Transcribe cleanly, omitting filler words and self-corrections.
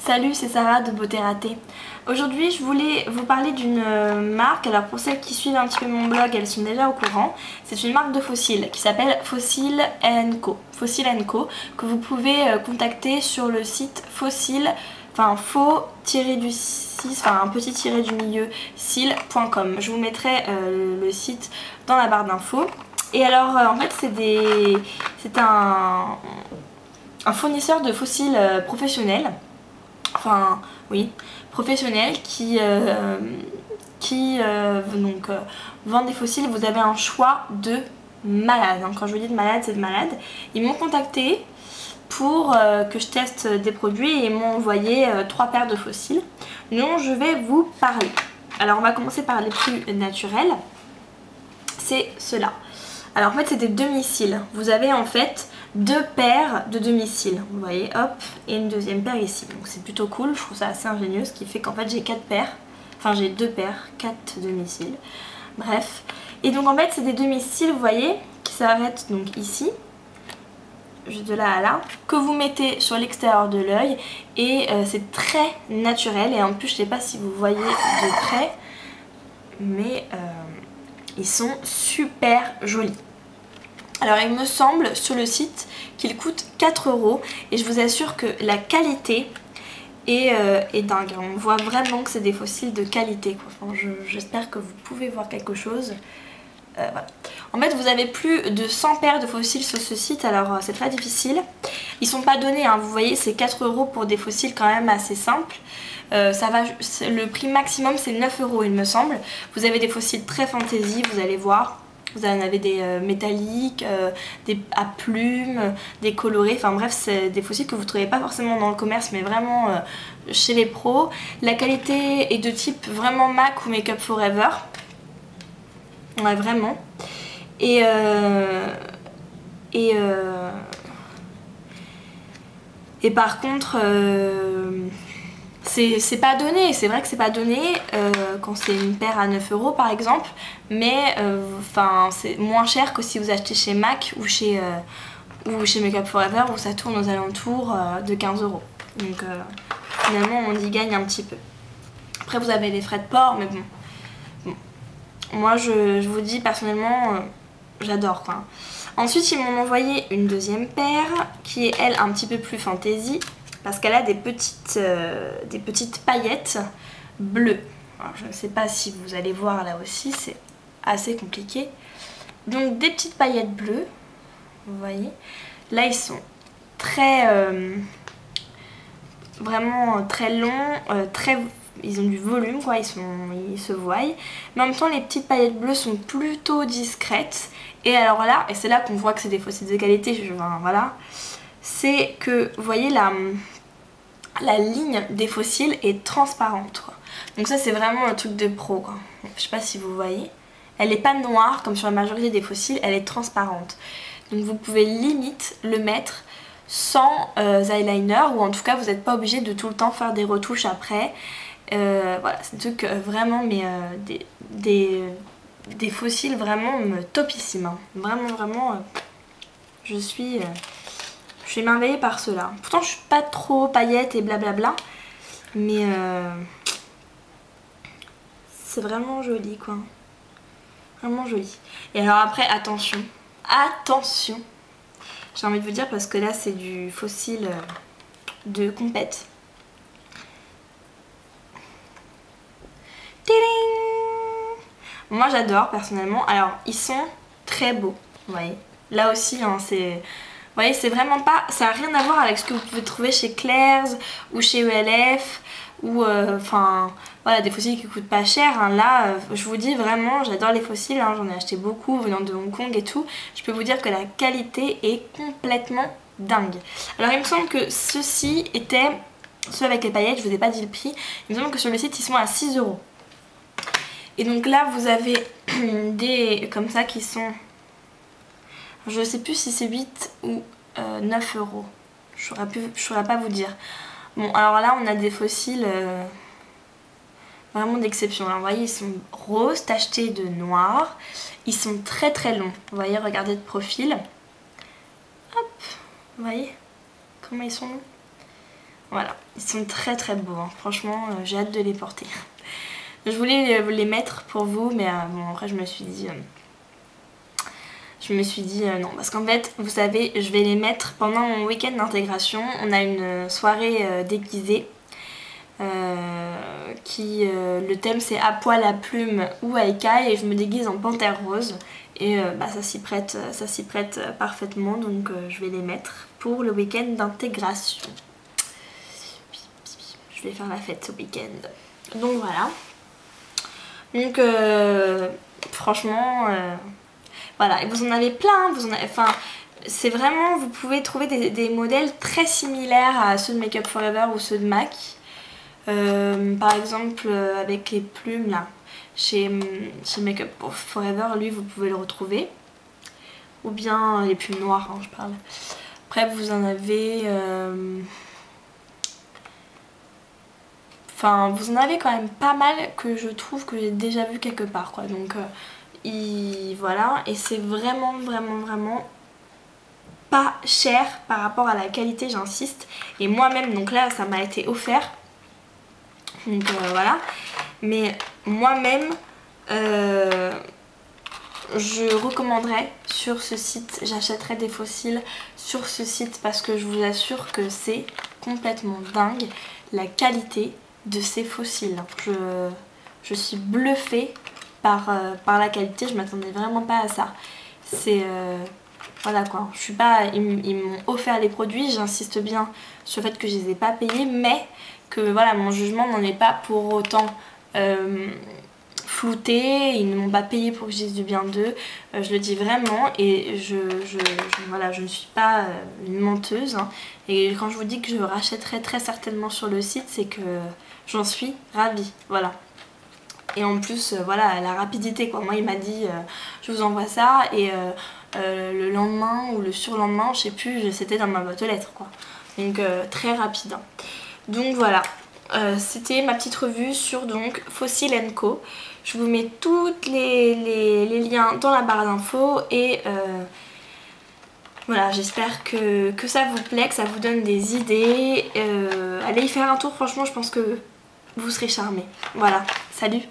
Salut, c'est Sarah de Beauté Ratée. Aujourd'hui, je voulais vous parler d'une marque. Alors pour celles qui suivent un petit peu mon blog, elles sont déjà au courant. C'est une marque de fossiles qui s'appelle Fossil & Co. Fossil & Co. que vous pouvez contacter sur le site fossile, enfin faux-du-6, enfin un petit tiré du milieu, cil.com. Je vous mettrai le site dans la barre d'infos. Et alors en fait c'est un fournisseur de fossiles professionnels. Enfin oui, professionnel qui vend des fossiles. Vous avez un choix de malade, hein. Quand je vous dis de malade, c'est de malade. Ils m'ont contacté pour que je teste des produits et ils m'ont envoyé 3 paires de fossiles dont je vais vous parler. Alors on va commencer par les plus naturels. C'est ceux-là. Alors en fait c'est des demi-cils. Vous avez en fait 2 paires de demi-cils, vous voyez, hop, et une deuxième paire ici. Donc c'est plutôt cool, je trouve ça assez ingénieux, ce qui fait qu'en fait j'ai 4 paires, enfin j'ai 2 paires, 4 demi-cils, bref. Et donc en fait c'est des demi-cils, vous voyez, qui s'arrêtent donc ici, juste de là à là, que vous mettez sur l'extérieur de l'œil, et c'est très naturel, et en plus je sais pas si vous voyez de près, mais ils sont super jolis. Alors il me semble sur le site qu'il coûte 4 € et je vous assure que la qualité est dingue. On voit vraiment que c'est des fossiles de qualité, quoi. Enfin, j'espère que vous pouvez voir quelque chose. Voilà. En fait vous avez plus de 100 paires de fossiles sur ce site, alors c'est très difficile. Ils sont pas donnés, hein. Vous voyez, c'est 4 € pour des fossiles quand même assez simples. Le prix maximum c'est 9 € il me semble. Vous avez des fossiles très fantaisie, vous allez voir. Vous en avez des métalliques, des à plumes, des colorés, enfin bref c'est des fossiles que vous ne trouvez pas forcément dans le commerce mais vraiment chez les pros. La qualité est de type vraiment MAC ou Make Up Forever. Ouais vraiment. Et par contre c'est pas donné, c'est vrai que c'est pas donné quand c'est une paire à 9 € par exemple, mais c'est moins cher que si vous achetez chez MAC ou chez Make Up Forever où ça tourne aux alentours de 15 €. Donc finalement on y gagne un petit peu. Après vous avez les frais de port, mais bon. Moi je vous dis personnellement j'adore quoi. Ensuite ils m'ont envoyé une deuxième paire qui est elle un petit peu plus fantaisie, parce qu'elle a des petites paillettes bleues. Alors, je ne sais pas si vous allez voir là aussi, c'est assez compliqué. Donc des petites paillettes bleues, vous voyez. Là ils sont très vraiment très longs, ils ont du volume quoi, ils se voient. Mais en même temps les petites paillettes bleues sont plutôt discrètes. Et alors là, et c'est là qu'on voit que c'est des fossiles de qualité, voilà. C'est que vous voyez la ligne des fossiles est transparente quoi. Donc ça c'est vraiment un truc de pro quoi. Je sais pas si vous voyez. Elle n'est pas noire comme sur la majorité des fossiles, elle est transparente. Donc vous pouvez limite le mettre sans eyeliner, ou en tout cas vous n'êtes pas obligé de tout le temps faire des retouches après. Voilà, c'est un truc vraiment, mais des fossiles vraiment topissimes. Hein. Vraiment, je suis émerveillée par cela. Pourtant je suis pas trop paillettes et blablabla, mais c'est vraiment joli quoi. Vraiment joli. Et alors après attention, j'ai envie de vous dire, parce que là c'est du fossile de compète. Tiding! Moi j'adore personnellement. Alors ils sont très beaux, vous voyez. Là aussi hein, c'est... Vous voyez, c'est vraiment pas... Ça n'a rien à voir avec ce que vous pouvez trouver chez Claire's ou chez ELF ou voilà, des fossiles qui coûtent pas cher. Hein. Là, je vous dis vraiment, j'adore les fossiles. Hein. J'en ai acheté beaucoup venant de Hong Kong et tout. Je peux vous dire que la qualité est complètement dingue. Alors, il me semble que ceux-ci étaient... Ceux avec les paillettes, je vous ai pas dit le prix. Il me semble que sur le site, ils sont à 6 €. Et donc là, vous avez des comme ça qui sont... Je sais plus si c'est 8 ou 9 €. Je saurais pas vous dire. Bon, alors là, on a des fossiles vraiment d'exception. Vous voyez, ils sont roses, tachetés de noir. Ils sont très très longs. Vous voyez, regardez de profil. Hop, vous voyez comment ils sont longs. Voilà, ils sont très très beaux, hein. Franchement j'ai hâte de les porter. Je voulais les mettre pour vous, mais bon après je me suis dit non, parce qu'en fait vous savez je vais les mettre pendant mon week-end d'intégration. On a une soirée déguisée le thème c'est à poil à plume ou Aika, et je me déguise en panthère rose et ça s'y prête parfaitement, donc je vais les mettre pour le week-end d'intégration. Je vais faire la fête ce week-end, donc voilà. Donc franchement voilà, et vous en avez plein, enfin c'est vraiment, vous pouvez trouver des modèles très similaires à ceux de Make Up For Ever ou ceux de MAC. Par exemple avec les plumes là, chez Make Up For Ever, lui vous pouvez le retrouver. Ou bien les plumes noires, hein, je parle. Après vous en avez... Enfin, vous en avez quand même pas mal que je trouve que j'ai déjà vu quelque part, quoi. Donc, voilà. Et c'est vraiment pas cher par rapport à la qualité, j'insiste. Et moi-même, donc là, ça m'a été offert. Donc, voilà. Mais moi-même, je recommanderais sur ce site, j'achèterais des fossiles sur ce site parce que je vous assure que c'est complètement dingue la qualité de ces fossiles. Je suis bluffée par la qualité, je m'attendais vraiment pas à ça. C'est voilà quoi, je suis pas, ils m'ont offert les produits, j'insiste bien sur le fait que je les ai pas payés, mais que voilà, mon jugement n'en est pas pour autant flouté, ils ne m'ont pas payé pour que je dise du bien d'eux, je le dis vraiment, et voilà, je ne suis pas une menteuse, hein. Et quand je vous dis que je rachèterai très certainement sur le site, c'est que j'en suis ravie, voilà. Et en plus, voilà, la rapidité quoi, moi il m'a dit je vous envoie ça, et le lendemain ou le surlendemain, je sais plus, c'était dans ma boîte aux lettres quoi. Donc très rapide, hein. Donc voilà. C'était ma petite revue sur donc Fossil & Co. Je vous mets tous les liens dans la barre d'infos, et voilà, j'espère que ça vous plaît, que ça vous donne des idées. Allez y faire un tour, franchement je pense que vous serez charmés. Voilà, salut!